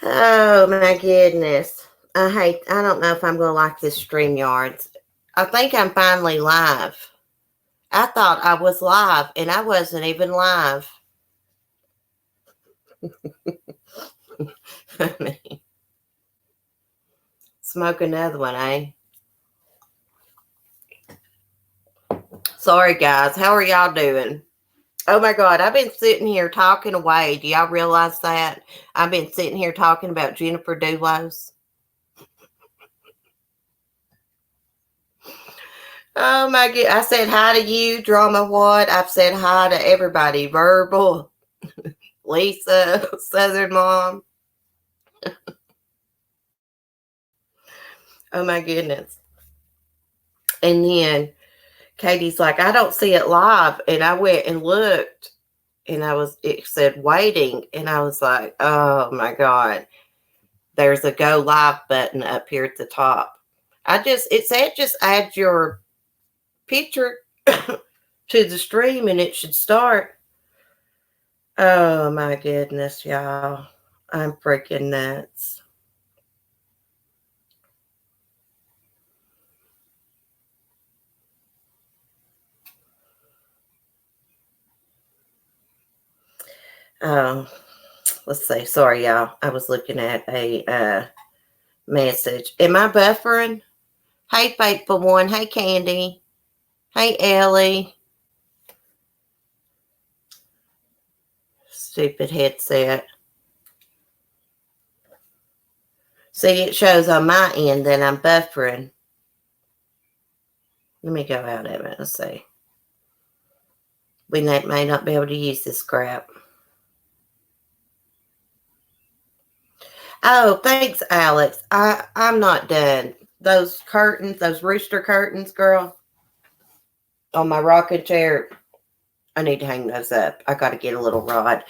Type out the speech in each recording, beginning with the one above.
Oh my goodness. I don't know if I'm going to like this StreamYards. I think I'm finally live. I thought I was live and I wasn't even live. Smoke another one, eh? Sorry, guys. How are y'all doing? Oh my God, I've been sitting here talking away. Do y'all realize that? I've been sitting here talking about Jennifer Dulos. Oh my God. I said hi to you, Drama What? I've said hi to everybody. Verbal, Lisa, Southern Mom. Oh my goodness. And then Katie's like, I don't see it live. And I went and looked and it said waiting. And I was like, oh my God. There's a go live button up here at the top. It said just add your picture to the stream and it should start. Oh my goodness, y'all. I'm freaking nuts. Let's see. Sorry, y'all. I was looking at a message. Am I buffering? Hey, faithful one. Hey, Candy. Hey, Ellie. Stupid headset. See, it shows on my end that I'm buffering. Let me go out of it. Let's see. We may not be able to use this crap. Oh, thanks, Alex. I'm not done. Those curtains, those rooster curtains, girl, on my rocking chair, I need to hang those up. I got to get a little rod.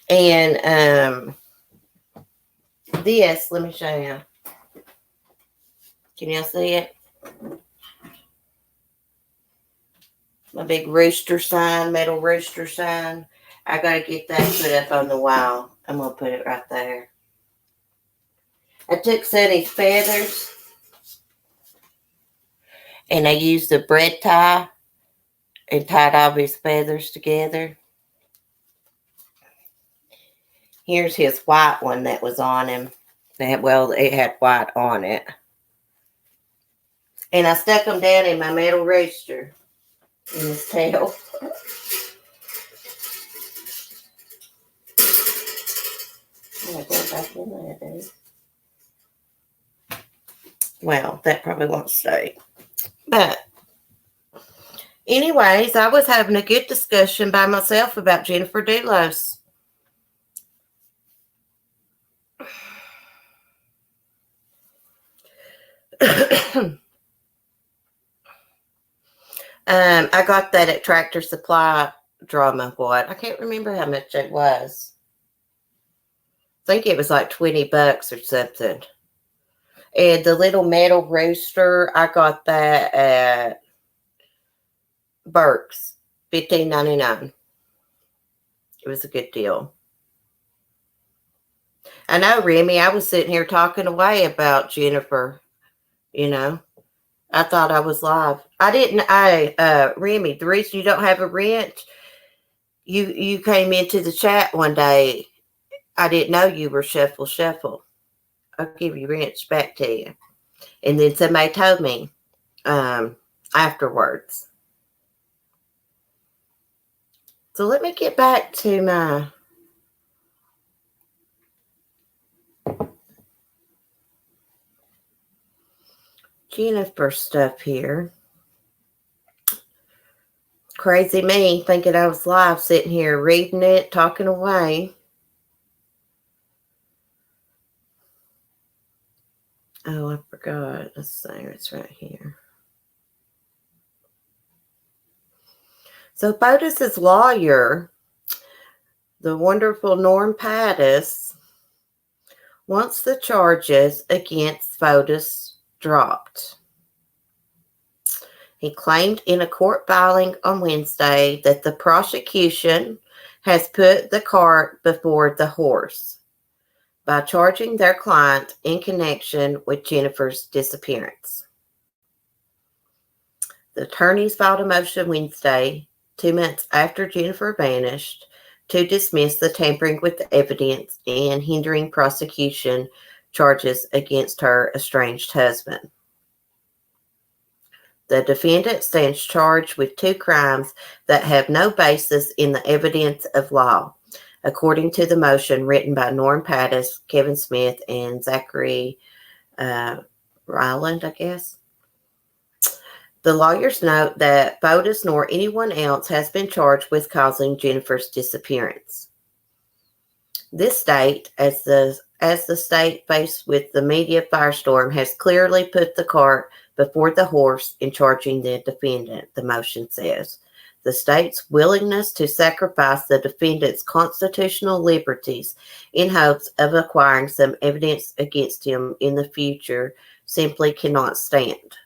And this, let me show you. Can y'all see it? My big rooster sign, metal rooster sign. I got to get that put up on the wall. I'm going to put it right there. I took Sonny's feathers and I used the bread tie and tied all his feathers together. Here's his white one that was on him. It had white on it. And I stuck them down in my metal rooster in his tail. I'm going to go back in there, dude. Well, that probably won't stay. But anyways, I was having a good discussion by myself about Jennifer Dulos. I got that at Tractor Supply. Drama What? I can't remember how much it was. I think it was like $20 or something. And the little metal rooster, I got that at Burke's, $15.99. It was a good deal. I know, Remy, I was sitting here talking away about Jennifer, you know. I thought I was live. Remy, the reason you don't have a wrench, you came into the chat one day. I didn't know you were Shuffle. I'll give your wrench back to you. And then somebody told me afterwards. So let me get back to my Jennifer stuff here. Crazy me thinking I was live sitting here reading it, talking away. Oh, I forgot. Let's see. It's right here. So Fotis's lawyer, the wonderful Norm Pattis, wants the charges against Fotis dropped. He claimed in a court filing on Wednesday that the prosecution has put the cart before the horse by charging their client in connection with Jennifer's disappearance. The attorneys filed a motion Wednesday, 2 months after Jennifer vanished, to dismiss the tampering with the evidence and hindering prosecution charges against her estranged husband. The defendant stands charged with 2 crimes that have no basis in the evidence of law, according to the motion written by Norm Pattis, Kevin Smith, and Zachary Ryland, I guess. The lawyers note that Fotis nor anyone else has been charged with causing Jennifer's disappearance. This state, as the state faced with the media firestorm, has clearly put the cart before the horse in charging the defendant, the motion says. The state's willingness to sacrifice the defendant's constitutional liberties in hopes of acquiring some evidence against him in the future simply cannot stand.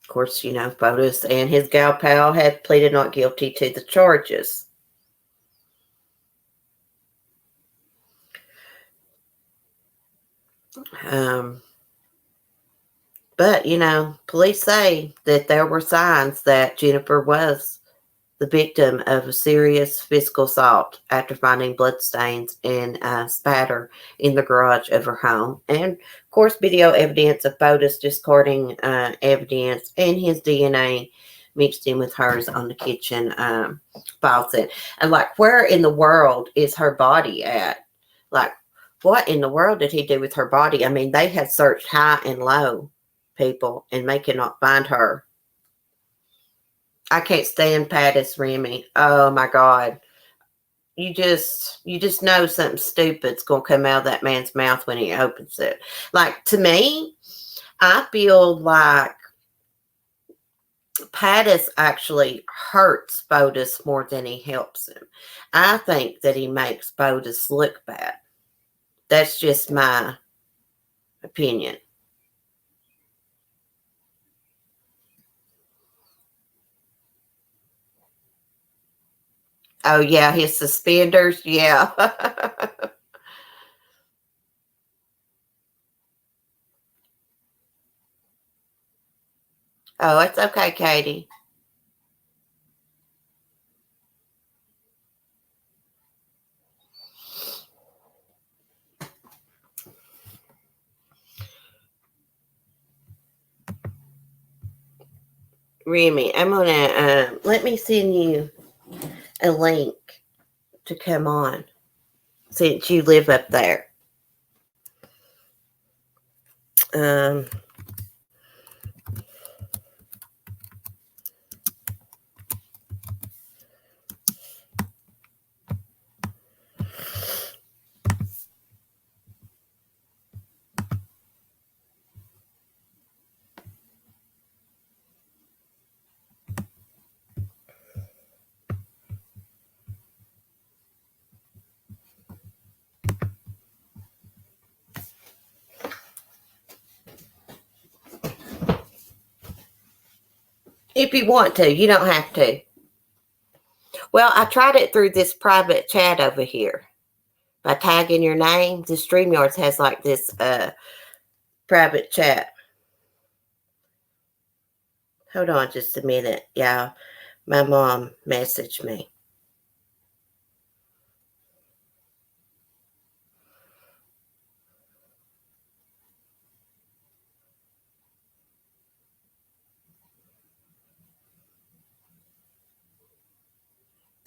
Of course, Fotis and his gal pal had pleaded not guilty to the charges. But, police say that there were signs that Jennifer was the victim of a serious physical assault after finding bloodstains and spatter in the garage of her home. And, of course, video evidence of Fotis discarding evidence and his DNA mixed in with hers on the kitchen faucet. And, where in the world is her body at? What in the world did he do with her body? I mean, they have searched high and low, people, and they cannot find her. I can't stand Pattis, Remy. Oh my God. You just know something stupid's going to come out of that man's mouth when he opens it. To me, I feel like Pattis actually hurts Fotis more than he helps him. I think that he makes Fotis look bad. That's just my opinion. Oh, yeah, his suspenders. Yeah. Oh, it's okay, Katie. Remy, I'm going to let me send you a link to come on since you live up there. If you want to, you don't have to. Well, I tried it through this private chat over here. By tagging your name, the StreamYards has this private chat. Hold on just a minute, y'all. My mom messaged me.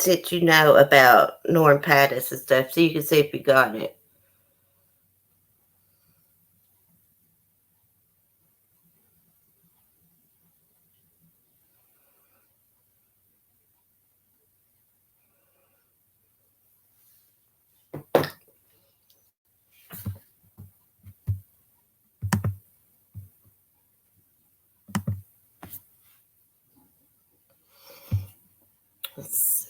Since you know about Norm Pattis and stuff, so you can see if you got it. Let's see.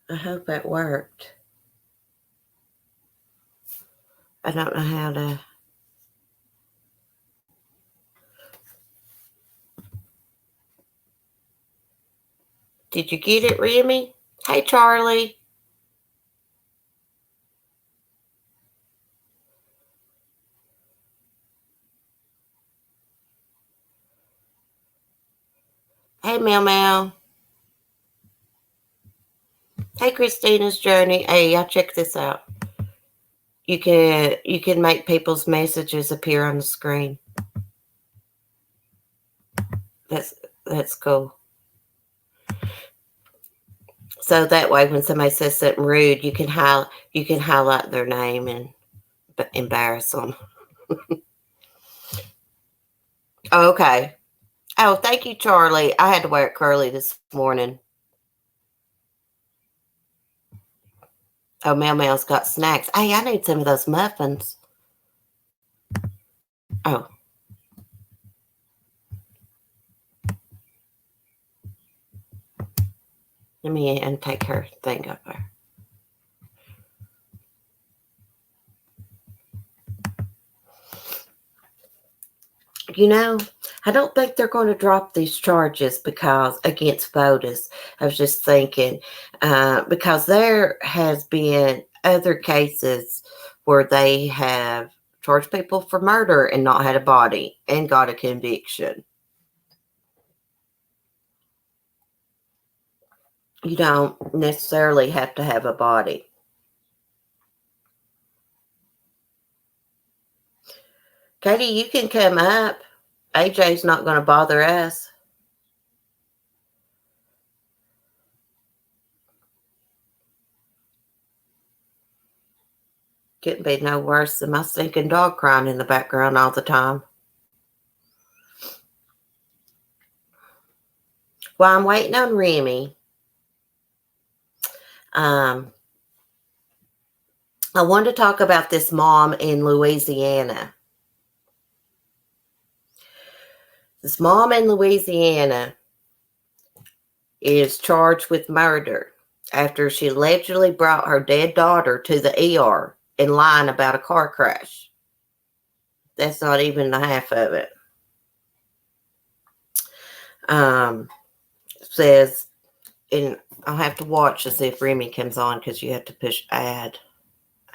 I hope that worked. I don't know how to. Did you get it, Remy? Hey, Charlie. Hey, Meow Meow. Hey, Christina's Journey. Hey, y'all check this out. You can make people's messages appear on the screen. That's cool. So that way, when somebody says something rude, you can highlight their name and embarrass them. Okay. Oh, thank you, Charlie. I had to wear it curly this morning. Oh, Meow Meow's got snacks. Hey, I need some of those muffins. Oh. Let me take her thing up there. You know, I don't think they're going to drop these charges because against Fotis. I was just thinking because there has been other cases where they have charged people for murder and not had a body and got a conviction. You don't necessarily have to have a body. Katie, you can come up. AJ's not going to bother us. Couldn't be no worse than my stinking dog crying in the background all the time. While I'm waiting on Remy, I wanted to talk about this mom in Louisiana. This mom in Louisiana is charged with murder after she allegedly brought her dead daughter to the ER and lying about a car crash. That's not even the half of it. Says, and I'll have to watch to see if Remy comes on because you have to push add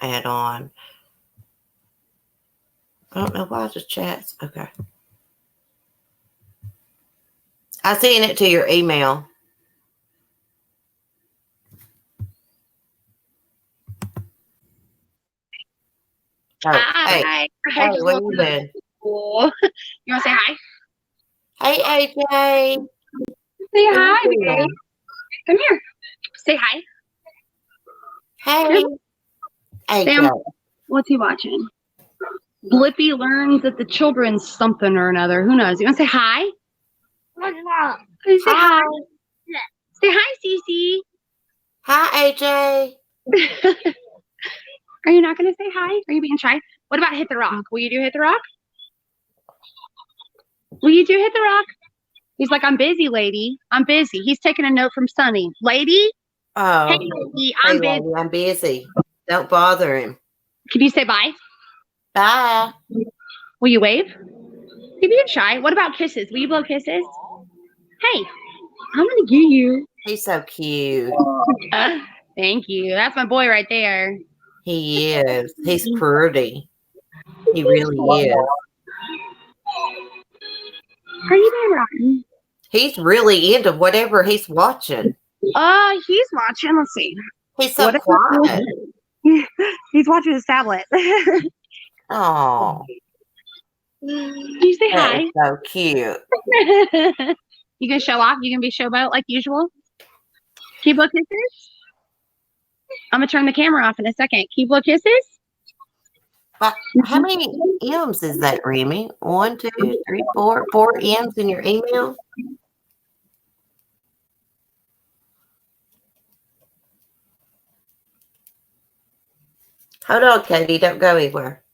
on. I don't know why the chat's okay. I sent it to your email. Oh, hi. Hey, where you been? Cool. You want to say hi? Hey, AJ. Say hi, baby. Come here. Say hi. Hey. AJ. Sam, what's he watching? Blippi learns at the children's something or another. Who knows? You want to say hi? What's wrong? Say hi. Yeah. Say hi, Cece. Hi, AJ. Are you not going to say hi? Are you being shy? What about Hit the Rock? Will you do Hit the Rock? Will you do Hit the Rock? He's like, I'm busy, lady. I'm busy. He's taking a note from Sonny. Lady? Oh, hey, lady, I'm busy. Lady, I'm busy. Don't bother him. Can you say bye? Bye. Will you wave? You're being shy. What about kisses? Will you blow kisses? Hey, I'm going to get you. He's so cute. Thank you. That's my boy right there. He is. He's pretty. He really is. Are you there, Rotten? He's really into whatever he's watching. He's watching. Let's see. He's so quiet. He's watching his tablet. Oh. You say hi. So cute. You can show off. You can be showboat like usual. Can you blow kisses? I'm going to turn the camera off in a second. Can you blow kisses? But how many M's is that, Remy? 1, 2, 3, 4. 4 M's in your email? Hold on, Katie. Don't go anywhere.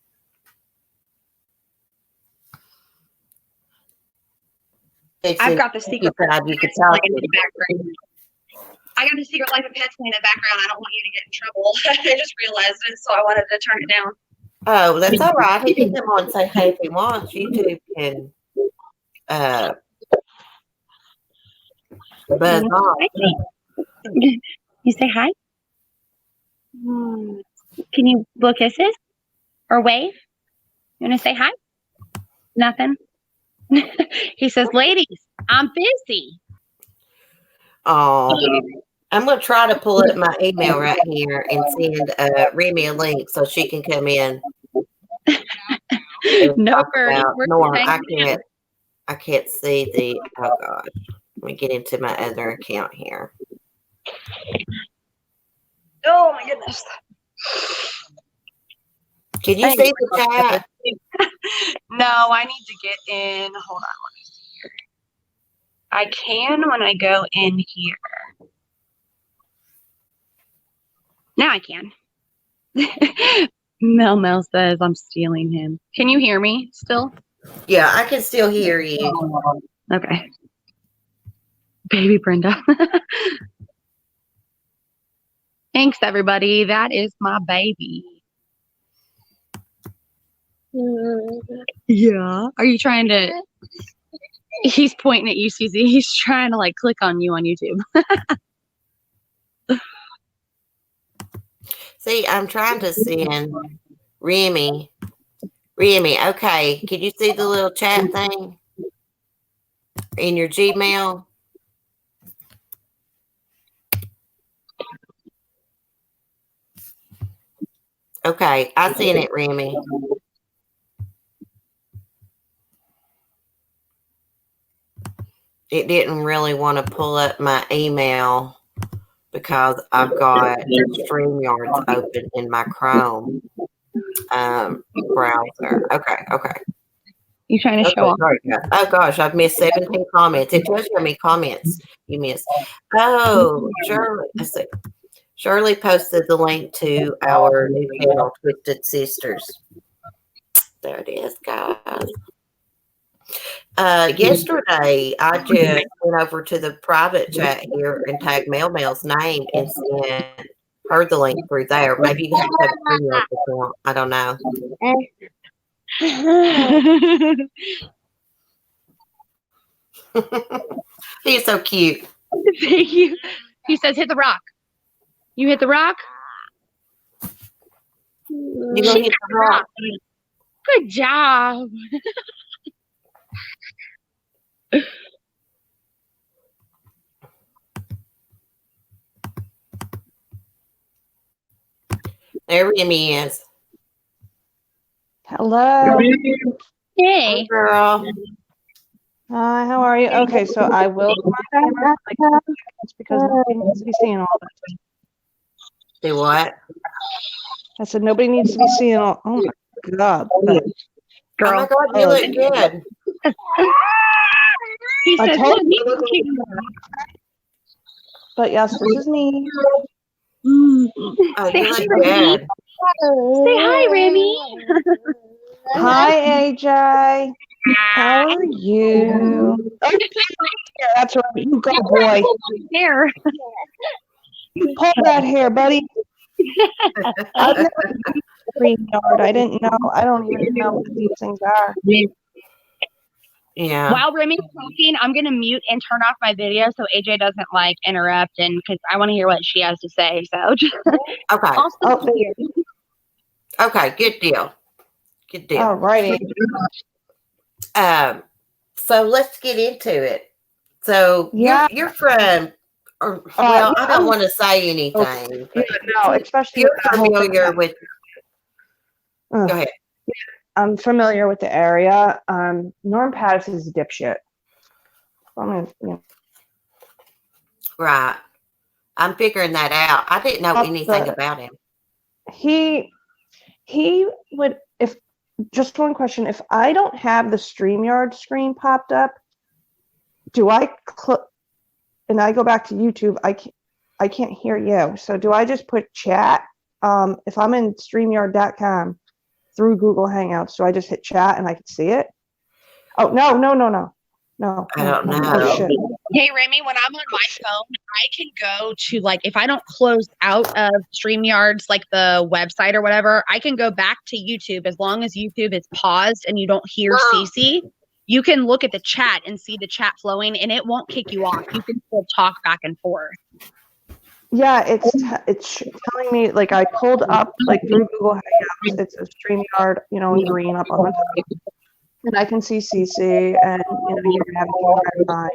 I've got the secret. You could tell in the background. I got the Secret Life of Pets in the background. I don't want you to get in trouble. I just realized it, so I wanted to turn it down. Oh, that's all right. He can come on and say hey if he wants. YouTube can buzz off. You say hi? Can you blow kisses or wave? You want to say hi? Nothing? He says, ladies, I'm busy. Oh, I'm going to try to pull up my email right here and send Remy a link so she can come in. No worries. Norm, I can't see the, oh gosh. Let me get into my other account here. Oh my goodness. Can you see the chat? No, I need to get in. Hold on, let me see here. I can when I go in here. Now I can. Mel says I'm stealing him. Can you hear me still? Yeah, I can still hear you. Okay. Baby Brenda. Thanks, everybody. That is my baby. Yeah. Are you trying to? He's pointing at you, Susie. He's trying to like click on you on YouTube. See, I'm trying to send Remy. Okay. Can you see the little chat thing in your Gmail? Okay, I seen it, Remy. It didn't really want to pull up my email because I've got StreamYards open in my Chrome browser. Okay. You trying to show off? Oh gosh, I've missed 17 comments. It tells you how many comments you missed. Oh, Shirley. Let's see. Shirley posted the link to our new channel, Twisted Sisters. There it is, guys. Yesterday, I just went over to the private chat here and tagged Mel's name and sent her the link through there. Maybe you have to have a premium account. I don't know. He's so cute. Thank you. He says, hit the rock. You hit the rock? You gonna hit the rock? Good job. There Remy is. Hello. Hey. Girl. Hi, how are you? Okay, so I will do my camera like it's because nobody needs to be seeing all that. Do what? I said nobody needs to be seeing all. Oh my God. Girl. Oh my God, you look good. He I says, told you. But yes, this is me. Oh, Say you hi, look Remy. good. Say hi, Remy. Hi, AJ. How are you? Oh, that's right. You go, boy. Hair. You pull that hair, buddy. I've never used StreamYard. I didn't know. I don't even know what these things are. Yeah. While Remy's talking, I'm gonna mute and turn off my video so AJ doesn't like interrupt, and because I want to hear what she has to say. So Okay. Okay. Good deal. Good deal. All righty. So let's get into it. So Yeah. you're from, or, well, I don't want to say anything. Yeah, no, especially You're familiar with. Go ahead. I'm familiar with the area. Norm Pattis is a dipshit. Right. I'm figuring that out. I didn't know anything about him. He would, if just one question, if I don't have the StreamYard screen popped up, do I click and I go back to YouTube, I can't hear you. So do I just put chat? If I'm in StreamYard.com through Google Hangouts, do I just hit chat and I can see it? Oh, no. No. I don't Oh, know. shit. Hey, Remy, when I'm on my phone, I can go to like, if I don't close out of StreamYards, like the website or whatever, I can go back to YouTube as long as YouTube is paused and you don't hear Cece. You can look at the chat and see the chat flowing and it won't kick you off. You can still talk back and forth. Yeah, it's telling me, like, I pulled up, like, through Google Hangouts, it's a StreamYard, you know, green up on the top. And I can see CC and, you know, you're having a hard time.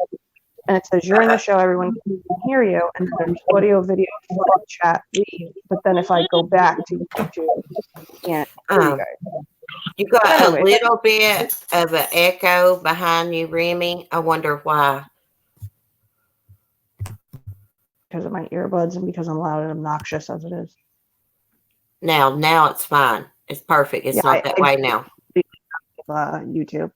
And it says, you're in the show, everyone can hear you. And there's audio, video, photo, chat, leave. But then if I go back to YouTube, you can't hear you guys. You got Anyway. a little bit of an echo behind you, Remy. I wonder why. Because of my earbuds and because I'm loud and obnoxious as it is. Now it's fine. It's perfect. It's not that way now. YouTube.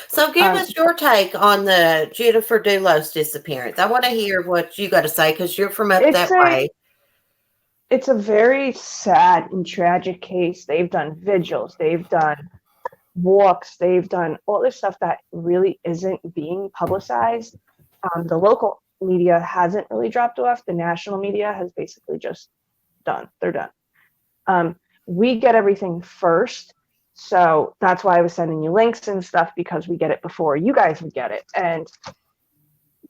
So give us your take on the Jennifer Dulos disappearance. I want to hear what you got to say because you're from up that way. It's a very sad and tragic case. They've done vigils. They've done walks. They've done all this stuff that really isn't being publicized. The local media hasn't really dropped off. The national media has basically just done. They're done. We get everything first. So that's why I was sending you links and stuff, because we get it before you guys would get it. And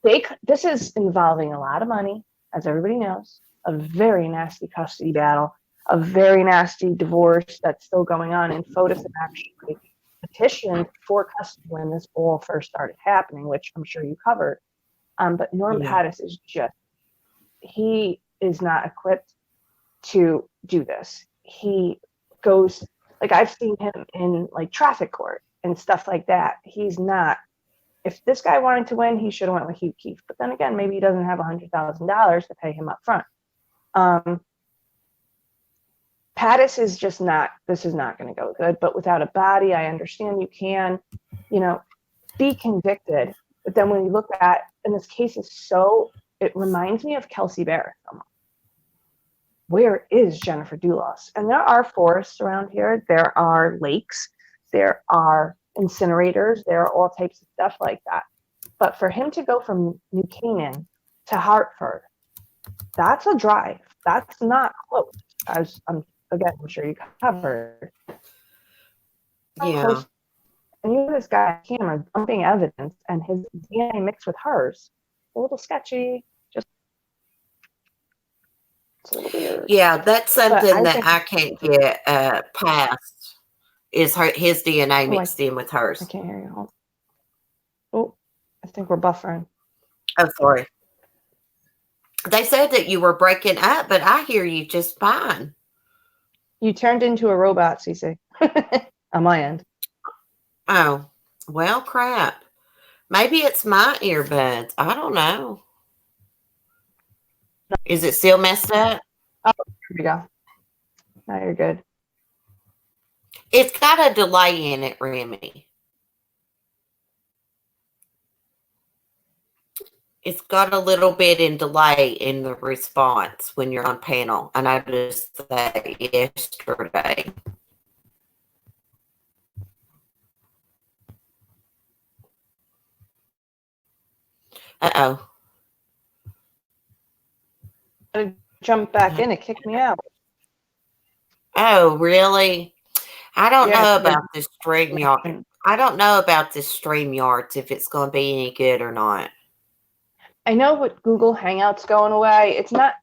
this is involving a lot of money, as everybody knows, a very nasty custody battle, a very nasty divorce that's still going on. And FOTUS actually petitioned for custody when this all first started happening, which I'm sure you covered. But Norm Pattis is he is not equipped to do this. He goes, like, I've seen him in like traffic court and stuff like that. He's not. If this guy wanted to win, he should have went with Hugh Keefe. But then again, maybe he doesn't have $100,000 to pay him up front. Pattis is just not. This is not going to go good. But without a body, I understand you can, be convicted. But then when you look at, and this case is it reminds me of Kelsey Barrett. Where is Jennifer Dulos? And there are forests around here. There are lakes. There are incinerators. There are all types of stuff like that. But for him to go from New Canaan to Hartford, that's a drive. That's not close. As I'm sure you covered. Yeah. And you have this guy on camera dumping evidence, and his DNA mixed with hers. A little sketchy. Just it's a little weird. Yeah, that's something that I can't get past. Is his DNA mixed in with hers? I can't hear you. Oh, I think we're buffering. Oh, sorry. They said that you were breaking up, but I hear you just fine. You turned into a robot, Cece. On my end. Oh, well, crap. Maybe it's my earbuds. I don't know. Is it still messed up? Oh, here we go. Now you're good. It's got a delay in it, Remy. It's got a little bit in delay in the response when you're on panel. I noticed that yesterday. Uh-oh. I jumped back in. It kicked me out. Oh, really? I don't know about this StreamYard. I don't know about this StreamYards, if it's going to be any good or not. I know with Google Hangouts going away, it's not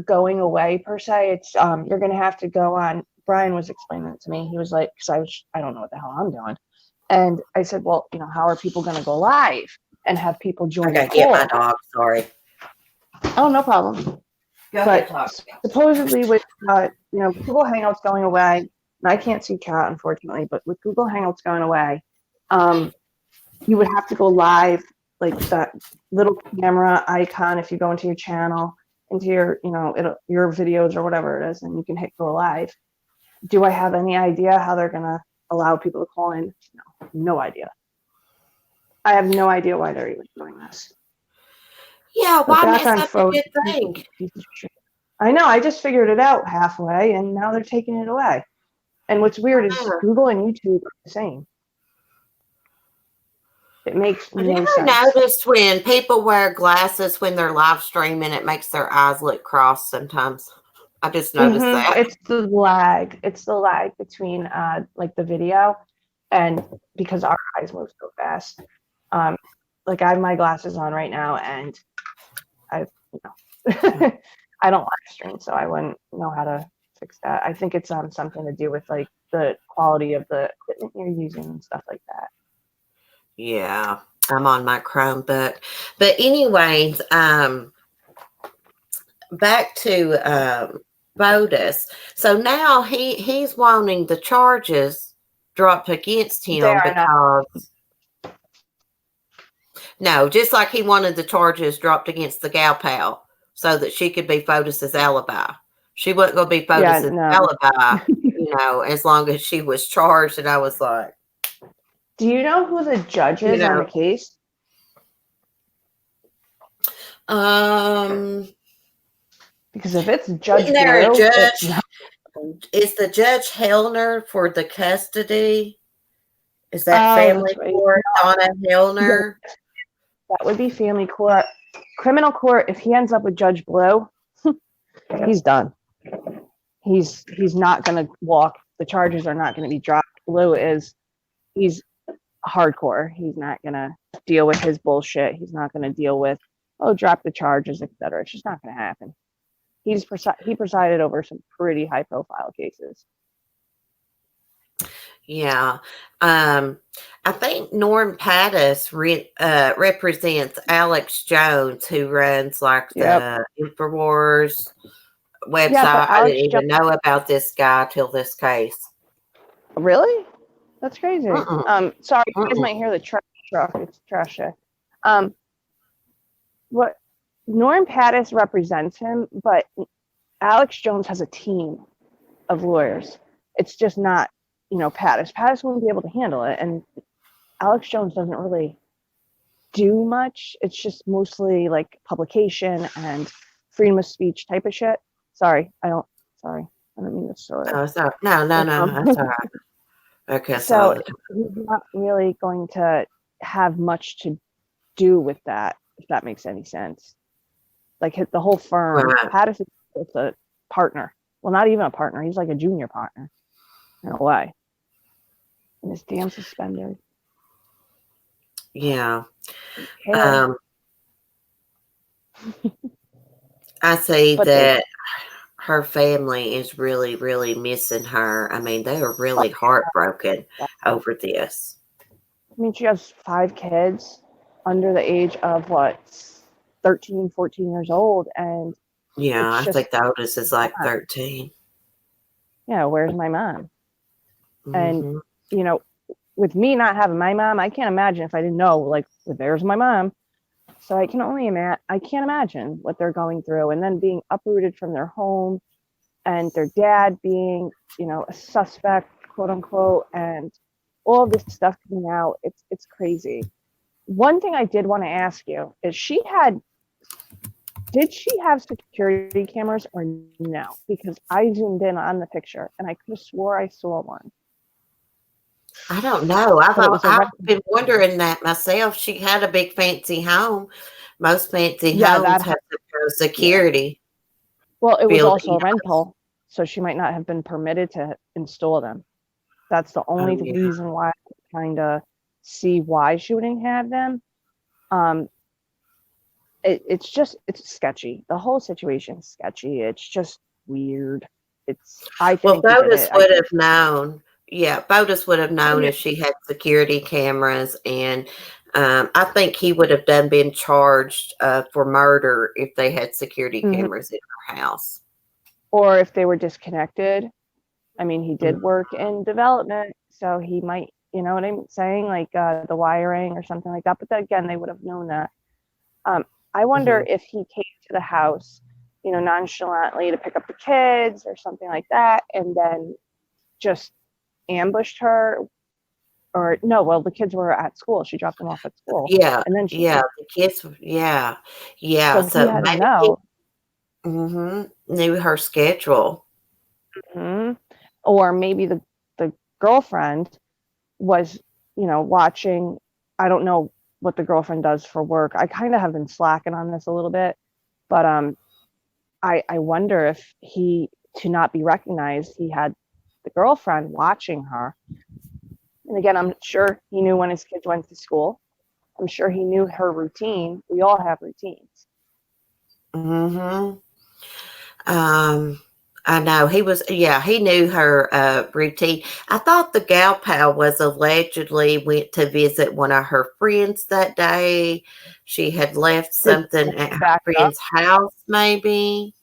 going away per se. It's you're going to have to go on. Brian was explaining it to me. He was like, because I don't know what the hell I'm doing. And I said, well, how are people going to go live and have people join the call? Get my dog. Sorry. Oh, no problem. But supposedly with Google Hangouts going away, and I can't see chat unfortunately, but with Google Hangouts going away, you would have to go live, like that little camera icon. If you go into your channel, into your your videos or whatever it is, and you can hit go live. Do I have any idea how they're gonna allow people to call in? No idea. I have no idea why they're even doing this. Yeah, why mess up a good thing? I know. I just figured it out halfway, and now they're taking it away. And what's weird is Google and YouTube are the same. It makes Have no you ever sense. noticed when people wear glasses when they're live streaming, it makes their eyes look crossed sometimes? I just noticed that. It's the lag. It's the lag between like the video and because our eyes move so fast. Like I have my glasses on right now and I I don't live stream, so I wouldn't know how to fix that. I think it's something to do with like the quality of the equipment you're using and stuff like that. Yeah, I'm on my Chromebook. But anyways, back to Bodis. So now he's wanting the charges dropped against They him are not. because no, just like he wanted the charges dropped against the gal pal so that she could be Fotis's alibi. She wasn't going to be Yeah, Fotis's no. alibi, as long as she was charged. And I was like, Do you know who the judge is on the case? Because if it's Judge isn't there Blue, a judge? it's not. Is the Judge Hellner for the custody? Is that Oh, family that's right. court? Donna Hellner? That would be family court. Criminal court, if he ends up with Judge Blue, he's done. He's not going to walk. The charges are not going to be dropped. Blue he's hardcore. He's not going to deal with his bullshit. He's not going to deal with, drop the charges, etc. It's just not going to happen. He presided over some pretty high profile cases. Yeah. I think Norm Pattis represents Alex Jones, who runs like the InfoWars website. Yeah, I didn't even know about this guy till this case. Really? That's crazy. Sorry, you guys might hear the trash truck. It's trash day. What Norm Pattis represents him, but Alex Jones has a team of lawyers. It's just not, Pattis. Pattis wouldn't be able to handle it, and Alex Jones doesn't really do much. It's just mostly like publication and freedom of speech type of shit. Sorry, I don't mean to sort of. Oh, sorry. No, that's all right. Okay, so he's not really going to have much to do with that, if that makes any sense. Like the whole firm, right. Pattis is a partner. Well, not even a partner. He's like a junior partner in a way. And his damn suspenders. Yeah. I say that her family is really, really missing her. I mean, they are really heartbroken over this. I mean, she has 5 kids under the age of 13, 14 years old. And yeah, I think the oldest is like 13. Yeah, where's my mom? And, with me not having my mom, I can't imagine if I didn't know, there's my mom. So I can't imagine what they're going through, and then being uprooted from their home and their dad being, a suspect, quote unquote, and all this stuff coming out. It's crazy. One thing I did want to ask you is did she have security cameras or no? Because I zoomed in on the picture and I could have swore I saw one. I don't know. I've been wondering that myself. She had a big fancy home. Most fancy homes have security. Well, it was also a rental, so she might not have been permitted to install them. That's the only reason why I kind of see why she wouldn't have them. It's sketchy. The whole situation is sketchy. It's just weird. Bodis would have known. Yeah, Bodis would have known if she had security cameras, and I think he would have been charged for murder if they had security cameras in her house. Or if they were disconnected. I mean, he did work in development, so he might, you know what I'm saying? Like the wiring or something like that. But then again, they would have known that. I wonder if he came to the house, nonchalantly to pick up the kids or something like that, and then just ambushed her. Or no, well, the kids were at school. She dropped them off at school. Yeah, and then the kids. Yeah. So he had to know. Knew her schedule. Or maybe the girlfriend was, watching. I don't know what the girlfriend does for work. I kind of have been slacking on this a little bit, but I wonder if to not be recognized, he had the girlfriend watching her. And again, I'm sure he knew when his kids went to school. I'm sure he knew her routine. We all have routines. Mm-hmm. I know he knew her routine. I thought the gal pal was allegedly went to visit one of her friends that day. She had left something at her back up? friend's house, maybe.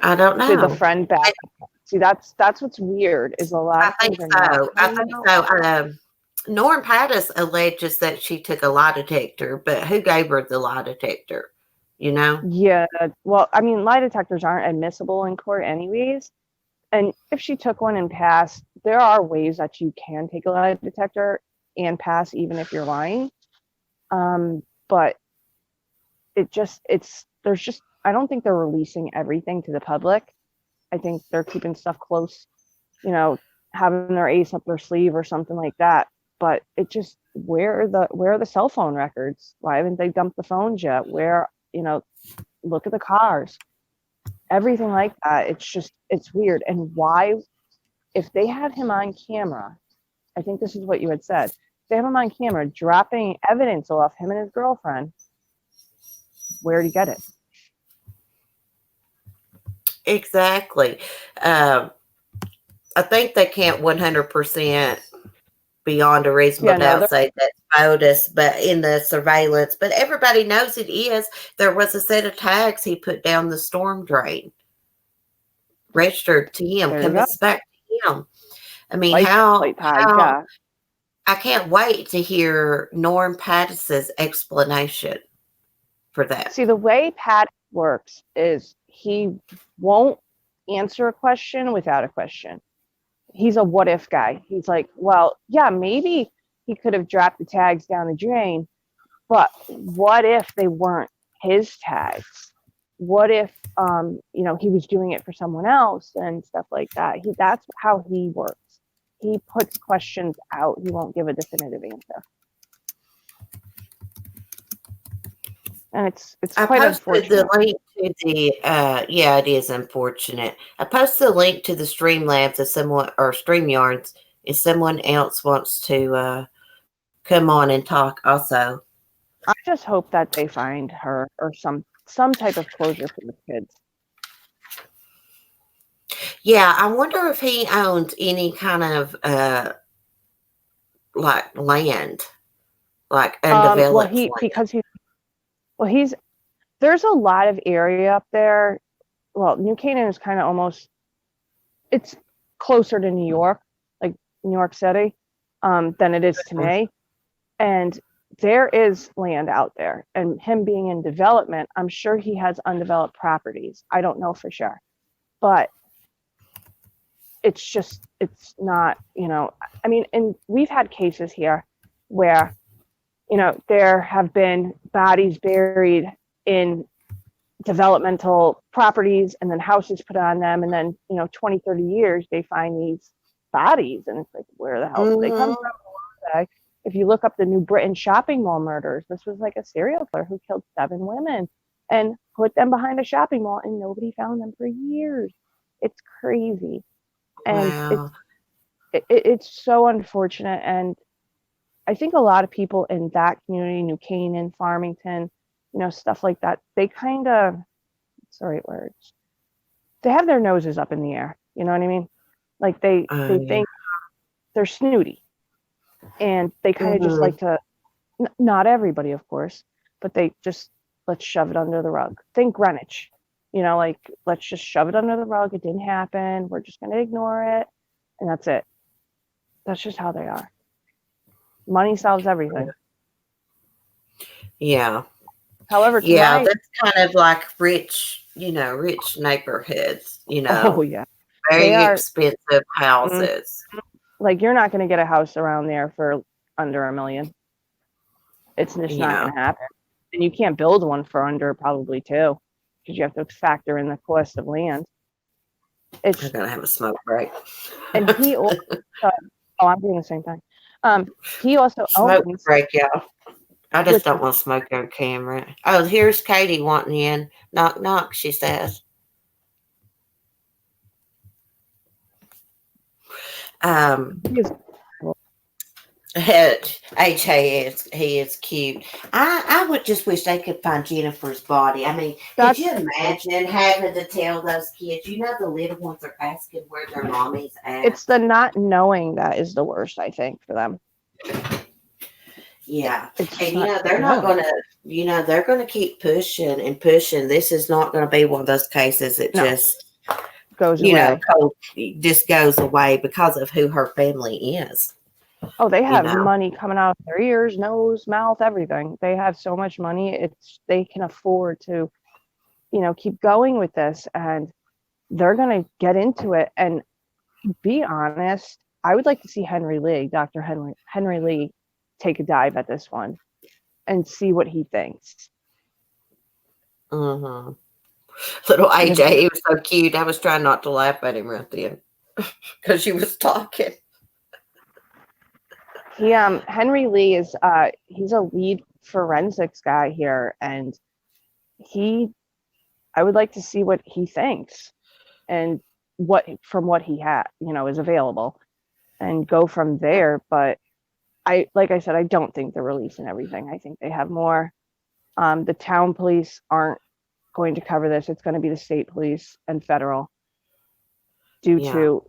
I don't Did the know. friend back up? See, that's what's weird is a lot I of think things are not so. I coming think out. so. Norm Pattis alleges that she took a lie detector, but who gave her the lie detector? You know? Yeah, well, I mean, lie detectors aren't admissible in court anyways. And if she took one and passed, there are ways that you can take a lie detector and pass even if you're lying. But I don't think they're releasing everything to the public. I think they're keeping stuff close, having their ace up their sleeve or something like that. But it just, where are the cell phone records? Why haven't they dumped the phones yet? Look at the cars, everything like that. It's weird. And why, if they had him on camera, I think this is what you had said, if they have him on camera dropping evidence off him and his girlfriend, where did he get it? Exactly. I think they can't 100% beyond a reasonable doubt say that's POTUS, but in the surveillance, but everybody knows it is. There was a set of tags he put down the storm drain, registered to him, comes back to him. I mean, I can't wait to hear Norm Pattis's explanation for that. See, the way Pat works is he won't answer a question without a question. He's a what if guy. He's like, well, yeah, maybe he could have dropped the tags down the drain, but what if they weren't his tags? What if he was doing it for someone else and stuff like that? That's how he works. He puts questions out. He won't give a definitive answer. And it's quite unfortunate. The link to the it is unfortunate. I posted a link to the Streamlabs if someone, or StreamYards, if someone else wants to come on and talk also. I just hope that they find her or some type of closure for the kids. Yeah, I wonder if he owned any kind of like land, like undeveloped land. There's a lot of area up there. Well, New Canaan is kind of it's closer to New York, like New York City, than it is to me. And there is land out there. And him being in development, I'm sure he has undeveloped properties. I don't know for sure. But it's not, I mean, and we've had cases here where, there have been bodies buried in developmental properties and then houses put on them. And then, 20, 30 years, they find these bodies. And it's like, where the hell did they come from? If you look up the New Britain shopping mall murders, this was like a serial killer who killed 7 women and put them behind a shopping mall, and nobody found them for years. It's crazy. And wow. It's so unfortunate. And I think a lot of people in that community, New Canaan, Farmington, stuff like that, they kind of, sorry words, they have their noses up in the air. You know what I mean? Like they think they're snooty, and they kind of just like to, not everybody, of course, but they just, let's shove it under the rug. Think Greenwich, like, let's just shove it under the rug. It didn't happen. We're just going to ignore it. And that's it. That's just how they are. Money solves everything. Yeah. However, that's kind of like rich neighborhoods, Oh, yeah. Very expensive houses. Like, you're not going to get a house around there for under $1 million. It's just not going to happen. And you can't build one for under probably 2, because you have to factor in the cost of land. I'm going to have a smoke break. And he also, I'm doing the same thing. He also smoke owns, break, yeah. I just Which don't want to smoke on camera. Oh, here's Katie wanting in. Knock, knock, she says. is He is cute. I would just wish they could find Jennifer's body. I mean, could you imagine having to tell those kids? You know, the little ones are asking where their mommy's at. it's the not knowing that is the worst, I think, for them. Yeah, It's and not not knowing. gonna. They're gonna keep pushing and pushing. This is not gonna be one of those cases that No. just Goes away. just goes away because of who her family is. Oh, they have know. money coming out of their ears, nose, mouth, everything. They have so much money. They can afford to, keep going with this, and they're going to get into it. And be honest, I would like to see Dr. Henry Lee, take a dive at this one and see what he thinks. Mm-hmm. Little AJ, he was so cute. I was trying not to laugh at him right then because she was talking. Henry Lee is he's a lead forensics guy here, and I would like to see what he thinks and what he had, is available, and go from there. But like I said, I don't think they're releasing everything. I think they have more. The town police aren't going to cover this. It's going to be the state police and federal due to,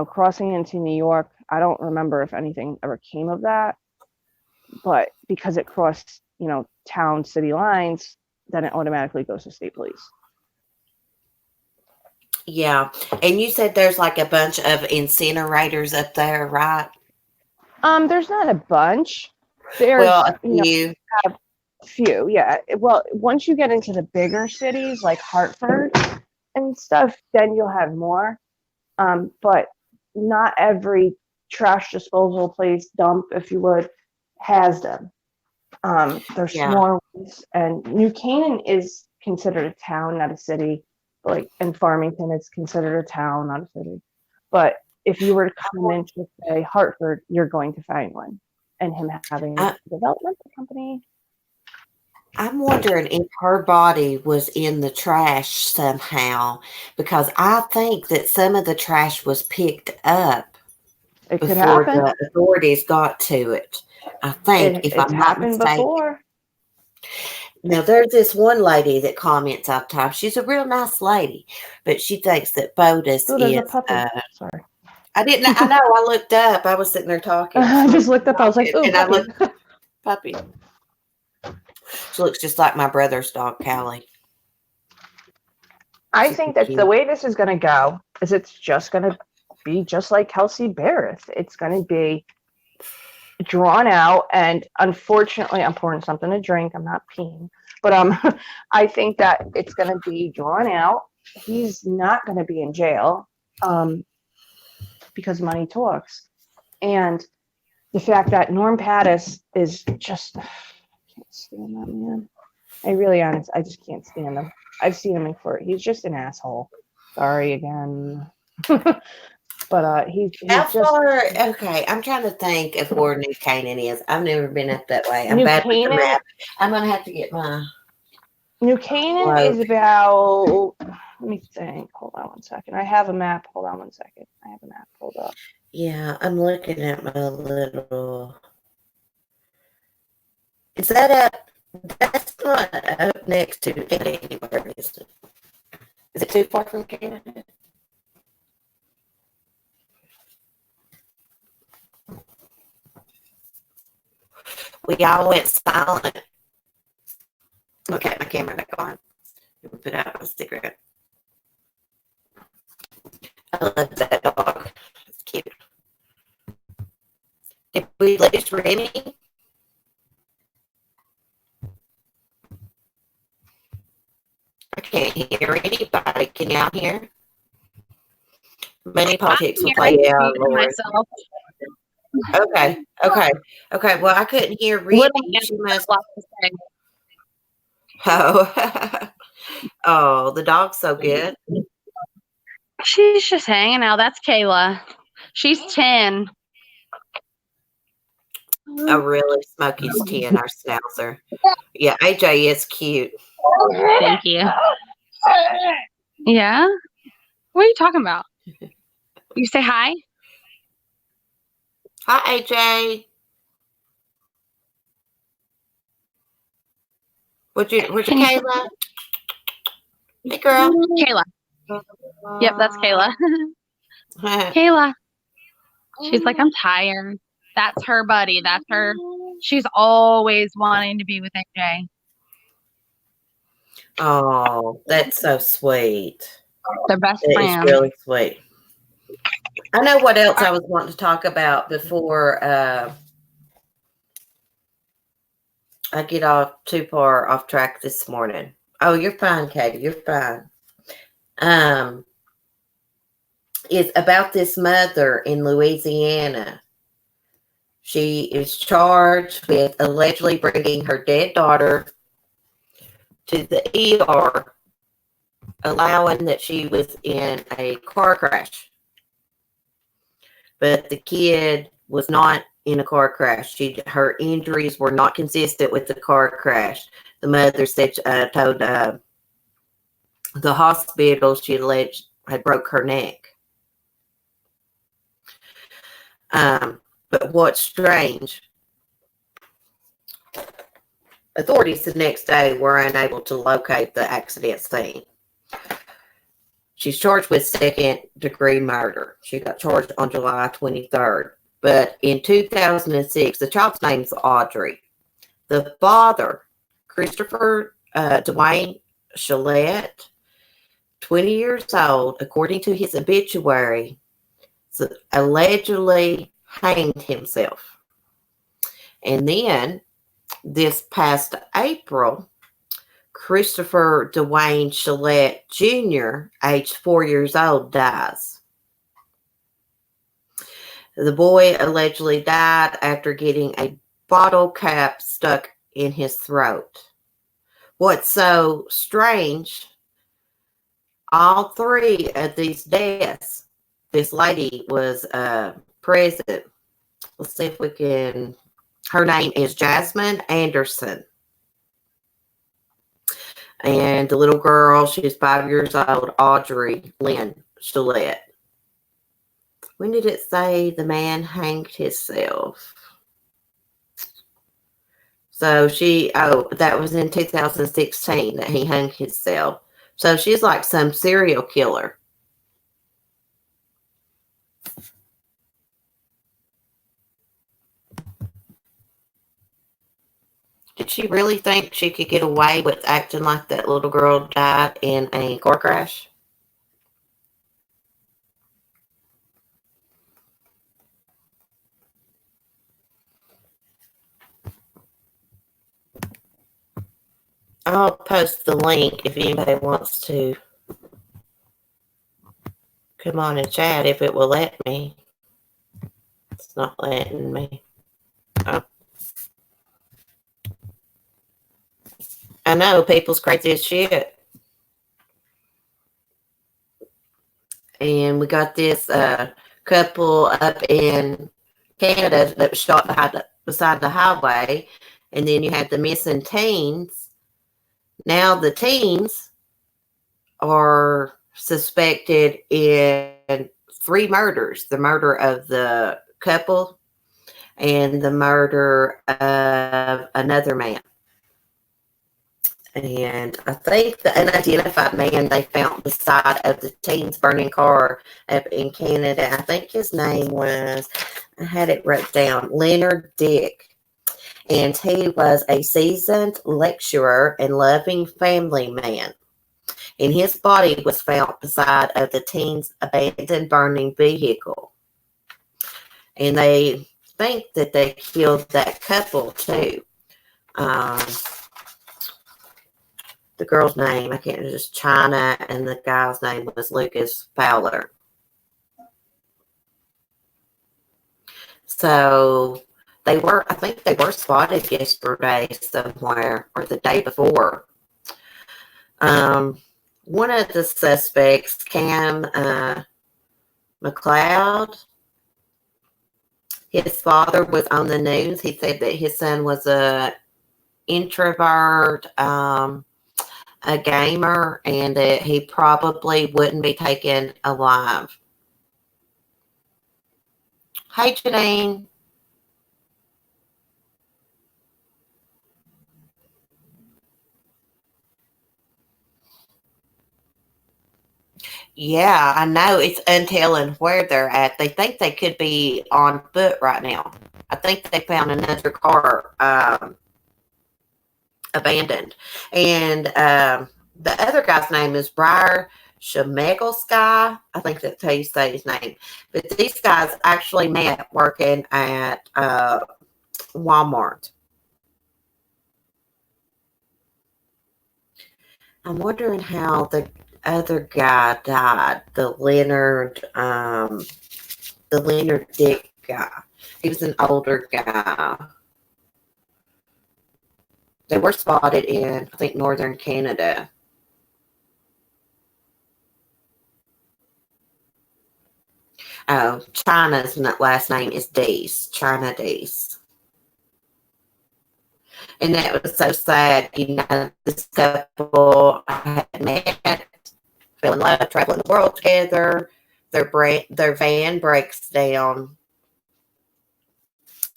crossing into New York. I don't remember if anything ever came of that, but because it crossed, town city lines, then it automatically goes to state police. Yeah. And you said there's like a bunch of incinerators up there, right? There's not a bunch. There's, a few. A few, yeah. Well, once you get into the bigger cities like Hartford and stuff, then you'll have more. But not every trash disposal place, dump, if you would, has them. There's smaller ones, and New Canaan is considered a town, not a city. And Farmington is considered a town, not a city. But if you were to come into, say, Hartford, you're going to find one, and him having a development company. I'm wondering if her body was in the trash somehow, because I think that some of the trash was picked up before the authorities got to it. I think, if I'm not mistaken. Before. Now, there's this one lady that comments all the time. She's a real nice lady, but she thinks that Botus is. A puppy. Sorry. I didn't. I know. I looked up. I was sitting there talking. I just looked up. I was like, "Oh, and I looked, puppy." She looks just like my brother's dog, Callie. I think that the way this is going to go is it's just going to be just like Kelsey Barrett. It's going to be drawn out, and unfortunately, I'm pouring something to drink. I'm not peeing, but I think that it's going to be drawn out. He's not going to be in jail because money talks, and the fact that Norm Pattis is just. Can't stand that man. I just can't stand him. I've seen him in court. He's just an asshole. Sorry again. But he's how far? Okay, I'm trying to think of where New Canaan is. I've never been up that way. I'm bad with the map. I'm gonna have to get my. New Canaan is about. Let me think. Hold on one second. I have a map. Hold on one second. I have a map pulled up. Yeah, I'm looking at my little. Is that up? That's not up next to Canada anywhere, is it? Is it too far from Canada? We all went silent. Okay, my camera back on. Put out a cigarette. I love that dog. It's cute. Did we lose Remy? I can't hear anybody. Can y'all hear? Money politics will play out. Myself. Okay. Well, I couldn't hear Remy. She must. Oh, the dog's so good. She's just hanging out. That's Kayla. She's 10. Oh, really? Smokey's 10, our schnauzer. Yeah, AJ is cute. Thank you. Yeah? What are you talking about? You say hi? Hi, AJ. Would you, Can you- Kayla? Hey, girl. Kayla. Yep, that's Kayla. Kayla. She's like, I'm tired. That's her buddy. That's her. She's always wanting to be with AJ. Oh, that's so sweet. Their best That is friend. really sweet. I know what else I was wanting to talk about before I get off too far off track this morning. Oh, you're fine, Katie. You're fine. Is about this mother in Louisiana. She is charged with allegedly bringing her dead daughter to the ER, allowing that she was in a car crash. But the kid was not in a car crash. Her injuries were not consistent with the car crash. The mother said, told the hospital she alleged had broke her neck. But what's strange, authorities the next day were unable to locate the accident scene. She's charged with second-degree murder. She got charged on July 23rd. But in 2006, the child's name's Audrey. The father, Christopher Dwayne Shalette, 20 years old, according to his obituary, allegedly hanged himself. And then this past April, Christopher Dwayne Shalette Jr., aged 4 years old, dies. The boy allegedly died after getting a bottle cap stuck in his throat. What's so strange, all three of these deaths, this lady was present. Let's see if we can. Her name is Jasmine Anderson. And the little girl, she's 5 years old, Audrey Lynn Shalette. When did it say the man hanged himself? So that was in 2016 that he hung himself. So she's like some serial killer. Did she really think she could get away with acting like that little girl died in a car crash? I'll post the link if anybody wants to come on and chat if it will let me. It's not letting me. Oh. I know, people's crazy as shit. And we got this couple up in Canada that was shot beside the highway. And then you had the missing teens. Now the teens are suspected in 3 murders. The murder of the couple and the murder of another man. And I think the unidentified man they found beside of the teens burning car up in Canada, I think his name was, I had it wrote down, Leonard Dick. And he was a seasoned lecturer and loving family man. And his body was found beside of the teens' abandoned burning vehicle. And they think that they killed that couple too. The girl's name, I can't, just China, and the guy's name was Lucas Fowler. So I think they were spotted yesterday somewhere, or the day before. One of the suspects, Cam McLeod, His father was on the news. He said that his son was a introvert, a gamer, and that he probably wouldn't be taken alive. Hey, Janine. Yeah, I know. It's untelling where they're at. They think they could be on foot right now. I think they found another car abandoned. And the other guy's name is Briar Shy. I think that's how you say his name. But these guys actually met working at Walmart. I'm wondering how the other guy died, the Leonard Dick guy. He was an older guy. They were spotted in, I think, northern Canada. Oh, China's last name is Deese. China Deese. And that was so sad. You know, this couple had met, fell in love, traveling the world together. Their van breaks down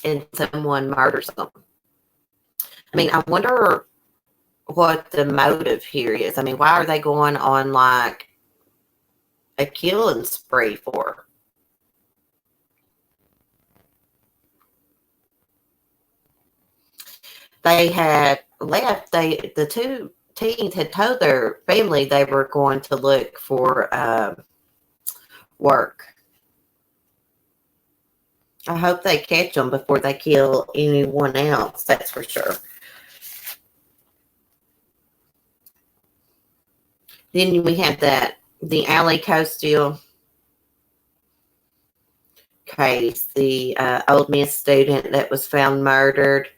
and someone murders them. I mean, I wonder what the motive here is. I mean, why are they going on like a killing spree for? They had left. The two teens had told their family they were going to look for work. I hope they catch them before they kill anyone else. That's for sure. Then we had the Allie Coastal case, the Old Miss student that was found murdered.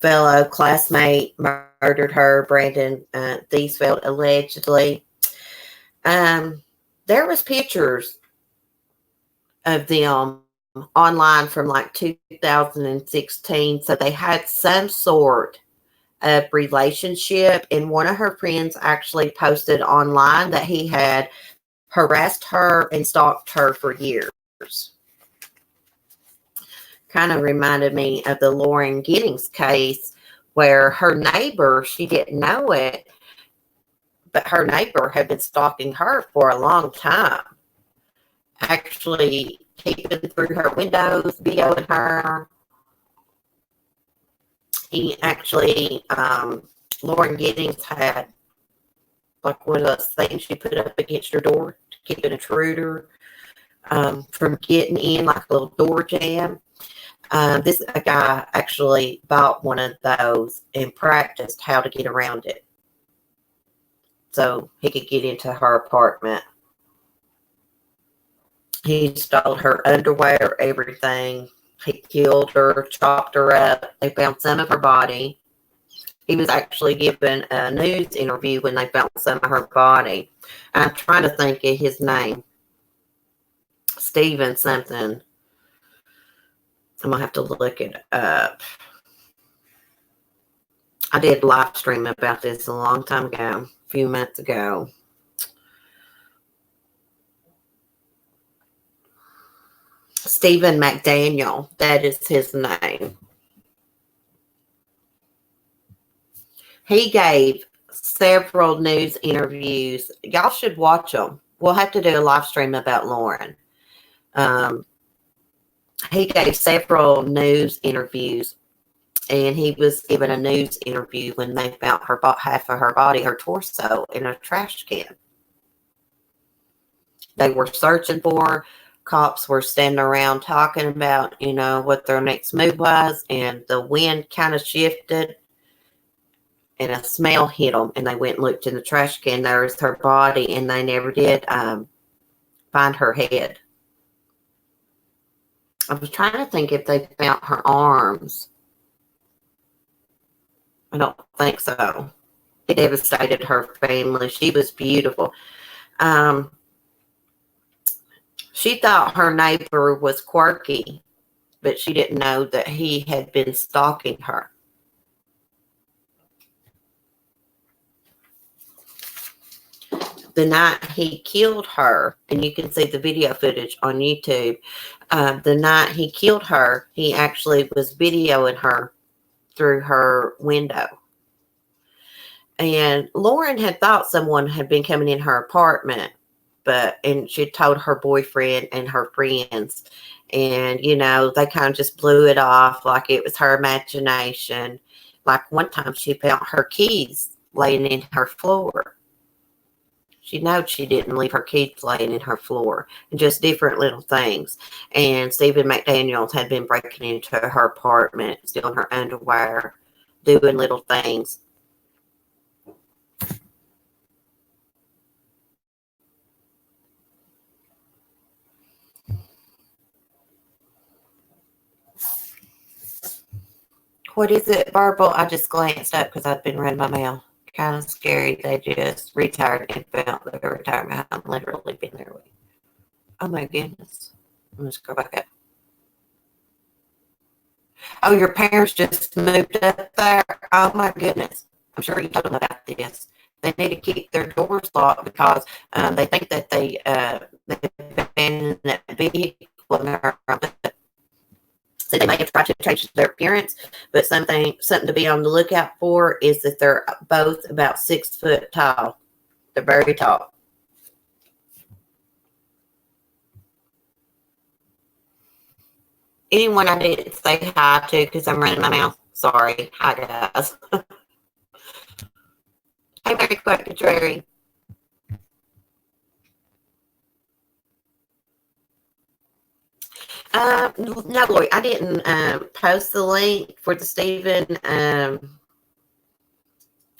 Fellow classmate murdered her, Brandon Thiesfeld, allegedly. There was pictures of them online from like 2016, so they had some sort of relationship, and one of her friends actually posted online that he had harassed her and stalked her for years. Kind of reminded me of the Lauren Giddings case, where her neighbor, she didn't know it, but her neighbor had been stalking her for a long time, actually peeping through her windows, videoing her. He actually, Lauren Giddings had like one of those things you put up against your door to keep an intruder from getting in, like a little door jam. This guy actually bought one of those and practiced how to get around it so he could get into her apartment. He stole her underwear, everything. He killed her, chopped her up. They found some of her body. He was actually given a news interview when they found some of her body. I'm trying to think of his name. Steven something. I'm going to have to look it up. I did live stream about this a long time ago, a few months ago. Stephen McDaniel, that is his name. He gave several news interviews. Y'all should watch them. We'll have to do a live stream about Lauren. He gave several news interviews, and he was given a news interview when they found half of her body, her torso, in a trash can. They were searching for her. Cops were standing around talking about, what their next move was, and the wind kind of shifted, and a smell hit them, and they went and looked in the trash can. There was her body, and they never did find her head. I was trying to think if they found her arms. I don't think so. It devastated her family. She was beautiful. She thought her neighbor was quirky, but she didn't know that he had been stalking her. The night he killed her, and you can see the video footage on YouTube, the night he killed her, he actually was videoing her through her window. And Lauren had thought someone had been coming in her apartment, and she told her boyfriend and her friends. And, they kind of just blew it off like it was her imagination. Like one time she found her keys laying in her floor. She knows she didn't leave her keys laying in her floor, and just different little things. And Stephen McDaniels had been breaking into her apartment, stealing her underwear, doing little things. What is it, Verbal? I just glanced up because I've been reading my mail. Kind of scary. They just retired and found their retirement home. Literally been there. Oh my goodness. I'm just go back up. Oh, your parents just moved up there? Oh my goodness. I'm sure you told them about this. They need to keep their doors locked because they think that they've been in that vehicle and they're so they may have tried to change their appearance, but something to be on the lookout for is that they're both about 6 foot tall. They're very tall. Anyone I didn't say hi to because I'm running my mouth. Sorry. Hi, guys. Hey, Mary Secretary. No, Lori, I didn't post the link for the Stephen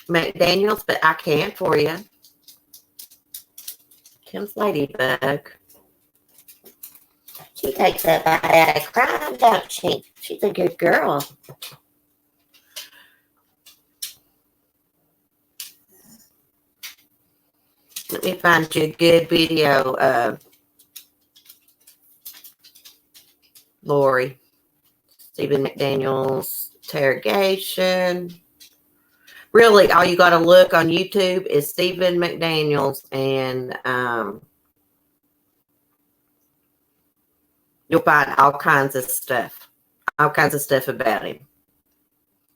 McDaniels, but I can for you. Comes Ladybug. She takes a bite out of crime, don't she? She's a good girl. Let me find you a good video, Lori. Stephen McDaniels interrogation. Really, all you got to look on YouTube is Stephen McDaniels, and you'll find all kinds of stuff about him.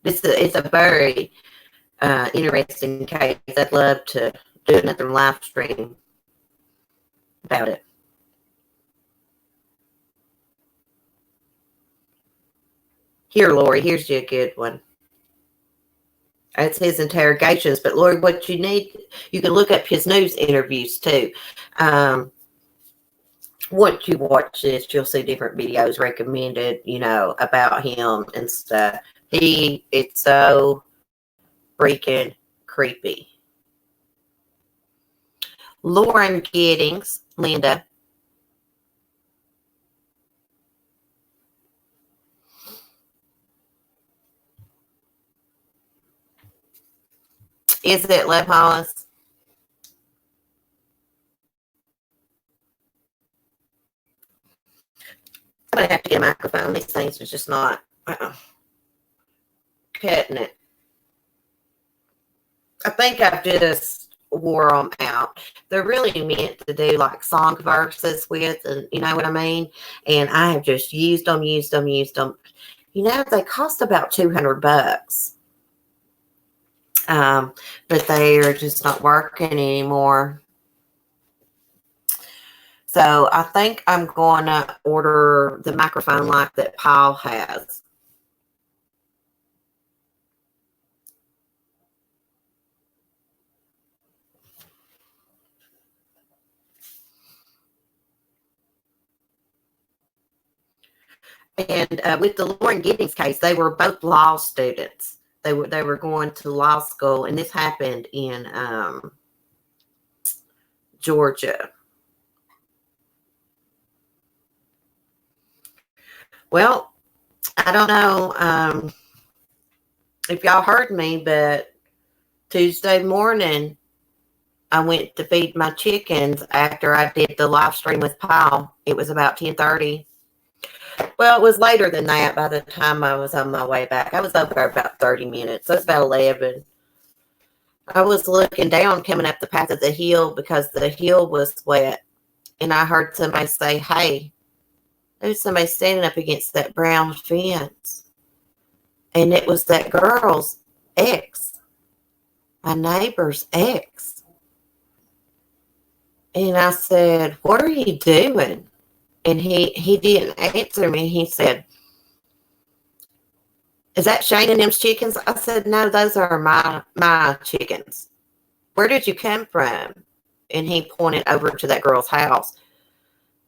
It's a very interesting case. I'd love to do another live stream about it. Here, Lori, here's you a good one. That's his interrogations. But, Lori, what you need, you can look up his news interviews, too. Once you watch this, you'll see different videos recommended, about him and stuff. It's so freaking creepy. Lauren Giddings, Linda. Is it Lev Hollis? I'm going to have to get a microphone. These things are just not cutting it. I think I've just wore them out. They're really meant to do like song verses with, and you know what I mean? And I have just used them. They cost about $200. But they are just not working anymore. So I think I'm going to order the microphone like that Paul has. And with the Lauren Giddings case, they were both law students. They were going to law school, and this happened in Georgia. Well, I don't know if y'all heard me, but Tuesday morning, I went to feed my chickens after I did the live stream with Paul. It was about 10:30. Well, it was later than that by the time I was on my way back. I was over there about 30 minutes. So it's about 11. I was looking down coming up the path of the hill because the hill was wet. And I heard somebody say, hey, there's somebody standing up against that brown fence. And it was that girl's ex, my neighbor's ex. And I said, what are you doing? And he didn't answer me. He said, is that Shane and them's chickens? I said, no, those are my chickens. Where did you come from? And he pointed over to that girl's house.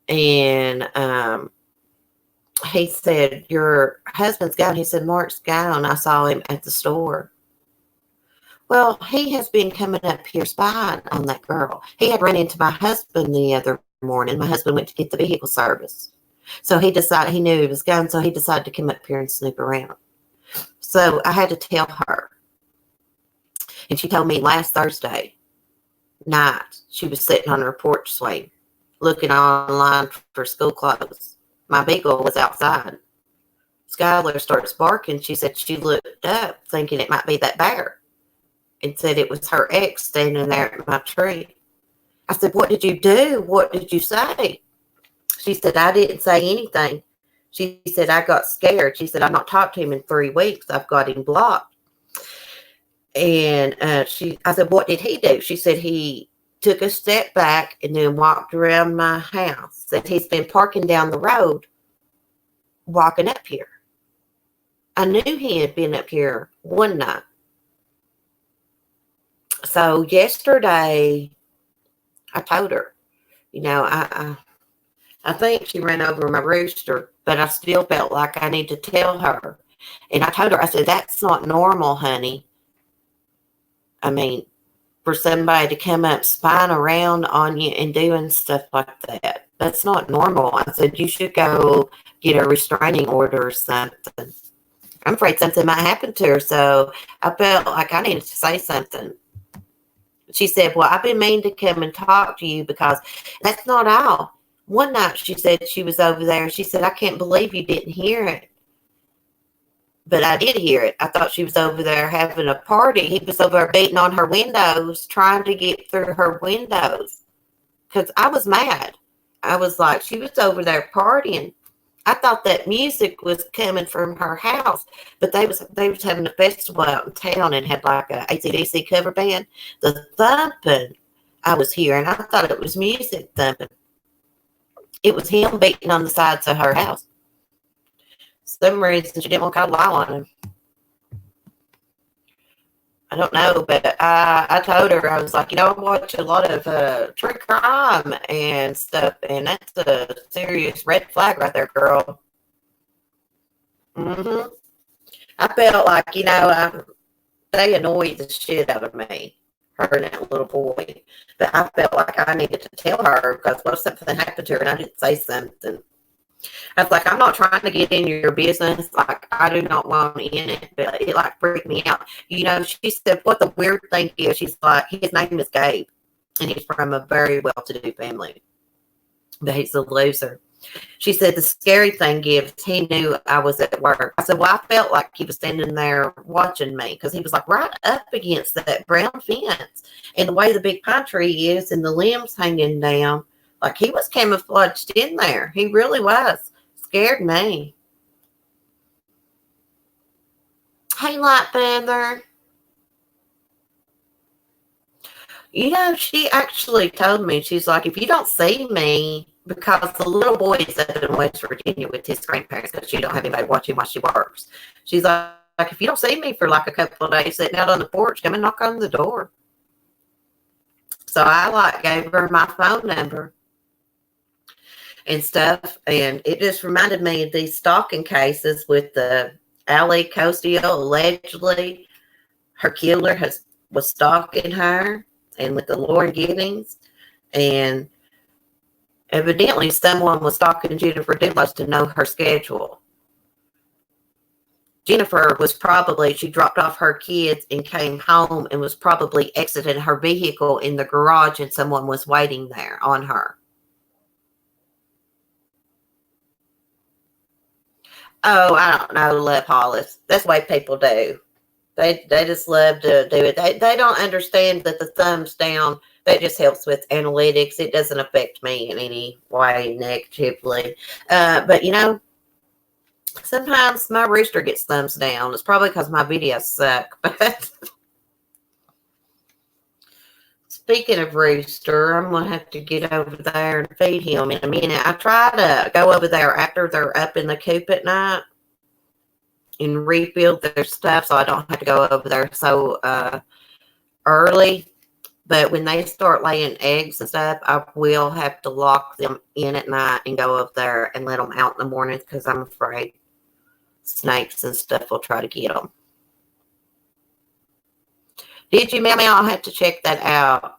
And he said, your husband's gone. He said, Mark's gone. I saw him at the store. Well, he has been coming up here spying on that girl. He had run into my husband the other morning. My husband went to get the vehicle service. So he decided, he knew he was gone, so he decided to come up here and snoop around. So I had to tell her. And she told me last Thursday night, she was sitting on her porch swing, looking online for school clothes. My beagle was outside. Skylar starts barking. She said she looked up thinking it might be that bear and said it was her ex standing there at my tree. I said, what did you do? What did you say? She said, I didn't say anything. She said, I got scared. She said, I've not talked to him in 3 weeks. I've got him blocked. And I said, what did he do? She said, he took a step back and then walked around my house. Said he's been parking down the road, walking up here. I knew he had been up here one night. So yesterday, I told her, you know, I think she ran over my rooster, but I still felt like I need to tell her. And I told her, I said, that's not normal, honey. I mean, for somebody to come up spying around on you and doing stuff like that, that's not normal. I said, you should go get a restraining order or something. I'm afraid something might happen to her, so I felt like I needed to say something. She said, well, I've been meaning to come and talk to you because that's not all. One night she said she was over there. She said, I can't believe you didn't hear it. But I did hear it. I thought she was over there having a party. He was over there beating on her windows, trying to get through her windows. Because I was mad. I was like, she was over there partying. I thought that music was coming from her house, but they was having a festival out in town and had like a AC/DC cover band. The thumping I was hearing, I thought it was music thumping. It was him beating on the sides of her house. For some reason she didn't want to call law on him. I don't know, but I told her, I was like, you know, I watch a lot of true crime and stuff, and that's a serious red flag right there, girl. I felt like, you know, they annoyed the shit out of me, her and that little boy. But I felt like I needed to tell her because what if something happened to her and I didn't say something? I was like, I'm not trying to get in your business. Like, I do not want in it, but it like freaked me out. You know, she said, what the weird thing is, she's like, his name is Gabe, and he's from a very well-to-do family, but he's a loser. She said, the scary thing is, he knew I was at work. I said, well, I felt like he was standing there watching me because he was like right up against that brown fence. And the way the big pine tree is and the limbs hanging down, like he was camouflaged in there. He really was. Scared me. Hey, Light Feather. You know, she actually told me, she's like, if you don't see me, because the little boy is up in West Virginia with his grandparents because she don't have anybody watching while she works. She's like, if you don't see me for like a couple of days sitting out on the porch, come and knock on the door. So I like gave her my phone number and stuff, and it just reminded me of these stalking cases with the Ali Costiel. Allegedly, her killer was stalking her, and with the Lauren Giddings, and evidently someone was stalking Jennifer Doolittle to know her schedule. Jennifer was probably, she dropped off her kids and came home and was probably exiting her vehicle in the garage, and someone was waiting there on her. Oh, I don't know, Love Hollis. That's the way people do. They just love to do it. They don't understand that the thumbs down, that just helps with analytics. It doesn't affect me in any way negatively. But, you know, sometimes my rooster gets thumbs down. It's probably because my videos suck. But speaking of rooster, I'm going to have to get over there and feed him in a minute. I try to go over there after they're up in the coop at night and rebuild their stuff so I don't have to go over there so early. But when they start laying eggs and stuff, I will have to lock them in at night and go up there and let them out in the morning because I'm afraid snakes and stuff will try to get them. Did you, Mammy? I'll have to check that out.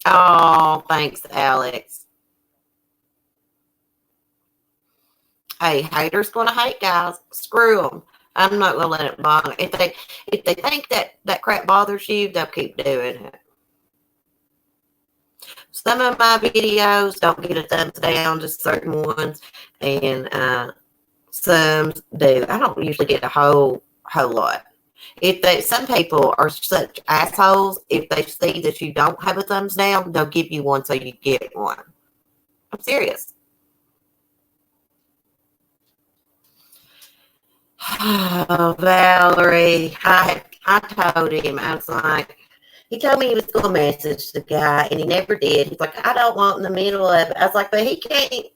Oh, thanks, Alex. Hey, haters gonna hate, guys. Screw them. I'm not gonna let it bother. If they think that crap bothers you, they'll keep doing it. Some of my videos don't get a thumbs down, just certain ones, and some do. I don't usually get a whole lot. Some people are such assholes. If they see that you don't have a thumbs down, they'll give you one so you get one. I'm serious. Oh, Valerie, I told him, I was like, he told me he was going to message the guy, and he never did. He's like, I don't want in the middle of it. I was like, but he can't.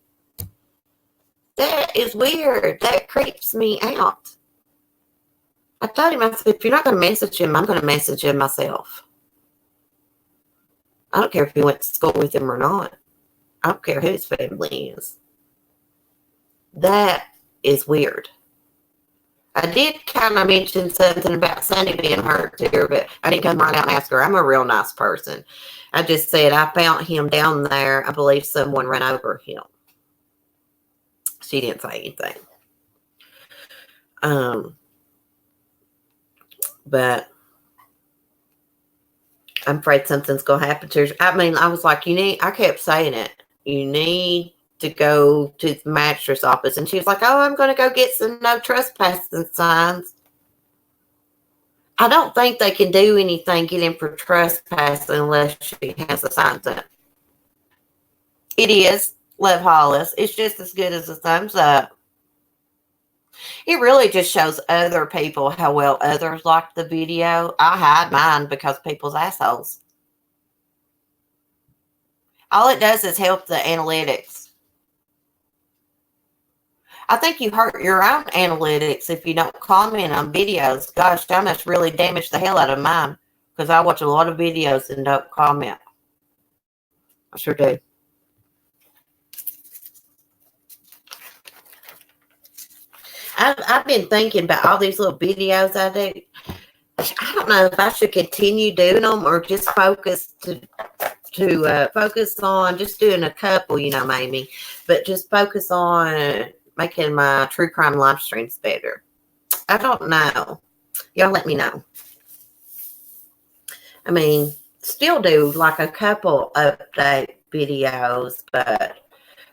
That is weird. That creeps me out. I told him, I said, if you're not going to message him, I'm going to message him myself. I don't care if he went to school with him or not. I don't care who his family is. That is weird. I did kind of mention something about Sunday being hurt to her, but I didn't come right out and ask her. I'm a real nice person. I just said I found him down there. I believe someone ran over him. She didn't say anything. But I'm afraid something's going to happen to her. I mean, I was like, I kept saying it. You need to go to the magistrate's office. And she was like, oh, I'm going to go get some no trespassing signs. I don't think they can do anything, get him for trespassing unless she has the signs up. It is, Love Hollis. It's just as good as a thumbs up. It really just shows other people how well others like the video. I hide mine because people's assholes. All it does is help the analytics. I think you hurt your own analytics if you don't comment on videos. Gosh, that must really damage the hell out of mine because I watch a lot of videos and don't comment. I sure do. I've been thinking about all these little videos I do. I don't know if I should continue doing them or just focus focus on just doing a couple, maybe, but just focus on making my true crime live streams better. I don't know. Y'all let me know. I mean, still do like a couple update videos, but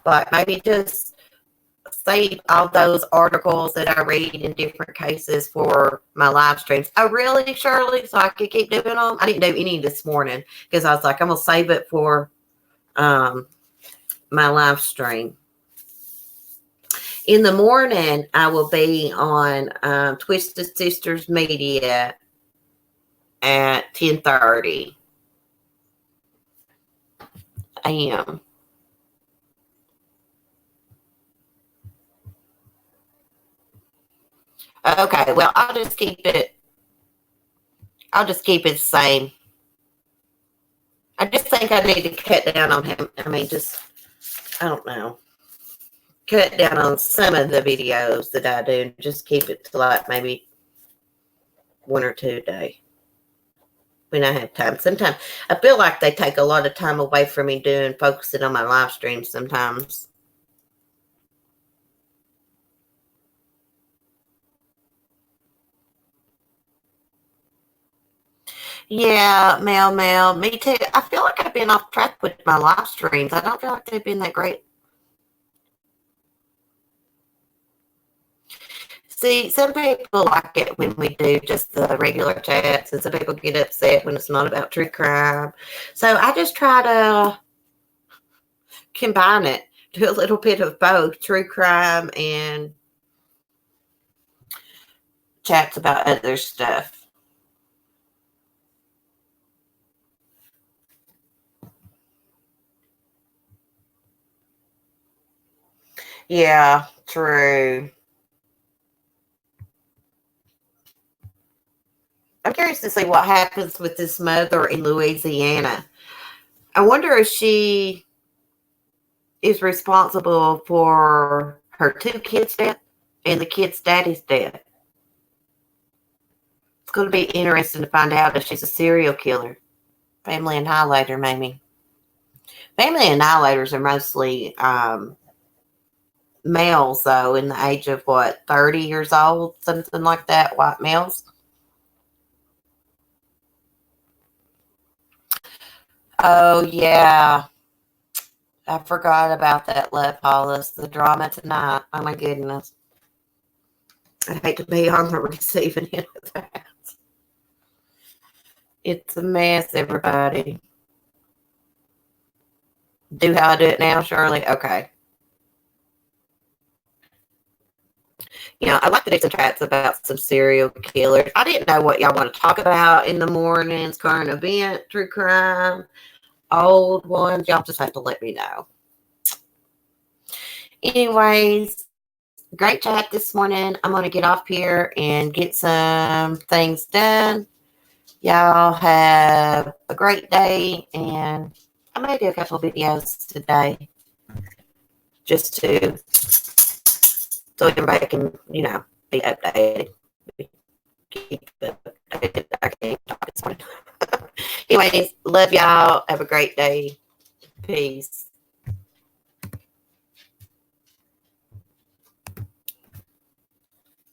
like maybe just save all those articles that I read in different cases for my live streams. Oh, really, Shirley? So I could keep doing them? I didn't do any this morning because I was like, I'm going to save it for my live stream. In the morning, I will be on Twisted Sisters Media at 10:30 a.m. Okay, well, I'll just keep it the same. I just think I need to cut down on him. I mean, I don't know. Cut down on some of the videos that I do and just keep it to like maybe 1 or 2 a day when I have time. Sometimes I feel like they take a lot of time away from me focusing on my live streams sometimes. Yeah, Mel, me too. I feel like I've been off track with my live streams. I don't feel like they've been that great. See, some people like it when we do just the regular chats, and some people get upset when it's not about true crime. So I just try to combine it, do a little bit of both true crime and chats about other stuff. Yeah, true. I'm curious to see what happens with this mother in Louisiana. I wonder if she is responsible for her 2 kids' death and the kid's daddy's death. It's going to be interesting to find out if she's a serial killer. Family Annihilator, maybe. Family Annihilators are mostly males, though, in the age of, 30 years old? Something like that, white males. Oh, yeah. I forgot about that, Love Hollis. The drama tonight. Oh, my goodness. I hate to be on the receiving end of that. It's a mess, everybody. Do how I do it now, Shirley? Okay. I'd like to do some chats about some serial killers. I didn't know what y'all want to talk about in the mornings, current event, true crime, old ones. Y'all just have to let me know. Anyways, great chat this morning. I'm going to get off here and get some things done. Y'all have a great day, and I may do a couple of videos today just to so everybody can, be updated. I can't talk this morning. Anyways, love y'all. Have a great day. Peace.